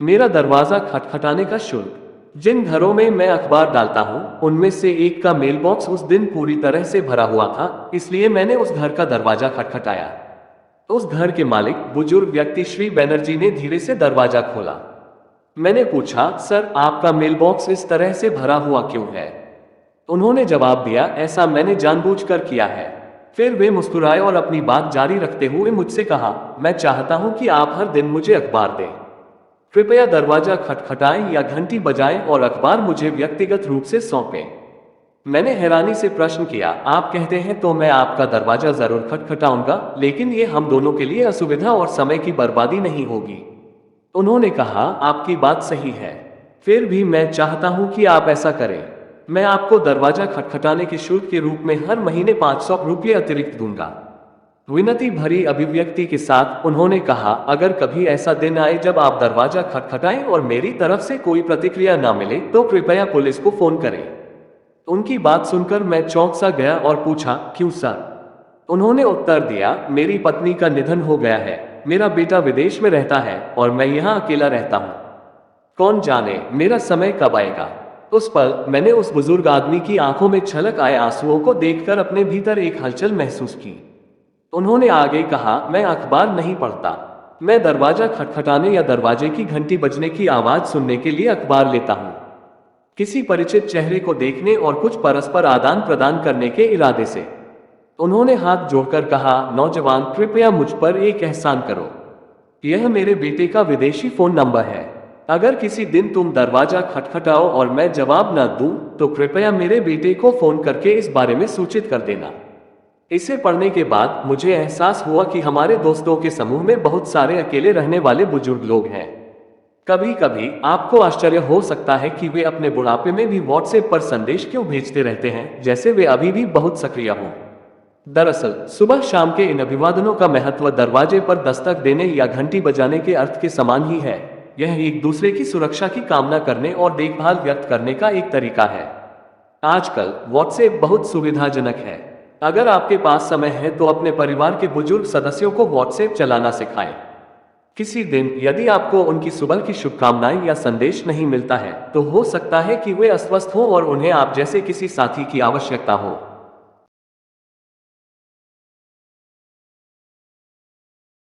मेरा दरवाजा खटखटाने का शुल्क। जिन घरों में मैं अखबार डालता हूँ उनमें से एक का मेलबॉक्स उस दिन पूरी तरह से भरा हुआ था, इसलिए मैंने उस घर का दरवाजा खटखटाया। उस घर के मालिक बुजुर्ग व्यक्ति श्री बनर्जी ने धीरे से दरवाजा खोला। मैंने पूछा, सर आपका मेलबॉक्स इस तरह से भरा हुआ क्यों है? उन्होंने जवाब दिया, ऐसा मैंने जानबूझकर किया है। फिर वे मुस्कुराए और अपनी बात जारी रखते हुए मुझसे कहा, मैं चाहता हूं कि आप हर दिन मुझे अखबार दें। कृपया दरवाजा खटखटाएं या घंटी बजाएं और अखबार मुझे व्यक्तिगत रूप से सौंपें। मैंने हैरानी से प्रश्न किया, आप कहते हैं तो मैं आपका दरवाजा जरूर खटखटाऊंगा, लेकिन ये हम दोनों के लिए असुविधा और समय की बर्बादी नहीं होगी। उन्होंने कहा, आपकी बात सही है, फिर भी मैं चाहता हूं कि आप ऐसा करें। मैं आपको दरवाजा खटखटाने के शुल्क के रूप में हर महीने 500 रुपये अतिरिक्त दूंगा। विनती भरी अभिव्यक्ति के साथ उन्होंने कहा, अगर कभी ऐसा दिन आए जब आप दरवाजा खटखटाएं और मेरी तरफ से कोई प्रतिक्रिया ना मिले तो कृपया पुलिस को फोन करें। उनकी बात सुनकर मैं चौंक सा गया और पूछा, क्यों सर? उन्होंने उत्तर दिया, मेरी पत्नी का निधन हो गया है, मेरा बेटा विदेश में रहता है और मैं यहाँ अकेला रहता हूँ। कौन जाने मेरा समय कब आएगा। उस पल मैंने उस बुजुर्ग आदमी की आंखों में छलक आए आंसुओं को देखकर अपने भीतर एक हलचल महसूस की। उन्होंने आगे कहा, मैं अखबार नहीं पढ़ता, मैं दरवाजा खटखटाने या दरवाजे की घंटी बजने की आवाज सुनने के लिए अखबार लेता हूँ, किसी परिचित चेहरे को देखने और कुछ परस्पर आदान प्रदान करने के इरादे से। उन्होंने हाथ जोड़कर कहा, नौजवान कृपया मुझ पर एक एहसान करो, यह मेरे बेटे का विदेशी फोन नंबर है। अगर किसी दिन तुम दरवाजा खटखटाओ और मैं जवाब न दूं, तो कृपया मेरे बेटे को फोन करके इस बारे में सूचित कर देना। इसे पढ़ने के बाद मुझे एहसास हुआ कि हमारे दोस्तों के समूह में बहुत सारे अकेले रहने वाले बुजुर्ग लोग हैं। कभी कभी आपको आश्चर्य हो सकता है कि वे अपने बुढ़ापे में भी व्हाट्सएप पर संदेश क्यों भेजते रहते हैं, जैसे वे अभी भी बहुत सक्रिय हों। दरअसल सुबह शाम के इन अभिवादनों का महत्व दरवाजे पर दस्तक देने या घंटी बजाने के अर्थ के समान ही है। यह एक दूसरे की सुरक्षा की कामना करने और देखभाल व्यक्त करने का एक तरीका है। आजकल व्हाट्सएप बहुत सुविधाजनक है। अगर आपके पास समय है तो अपने परिवार के बुजुर्ग सदस्यों को व्हाट्सएप चलाना सिखाएं। किसी दिन यदि आपको उनकी सुबह की शुभकामनाएं या संदेश नहीं मिलता है, तो हो सकता है कि वे अस्वस्थ हों और उन्हें आप जैसे किसी साथी की आवश्यकता हो।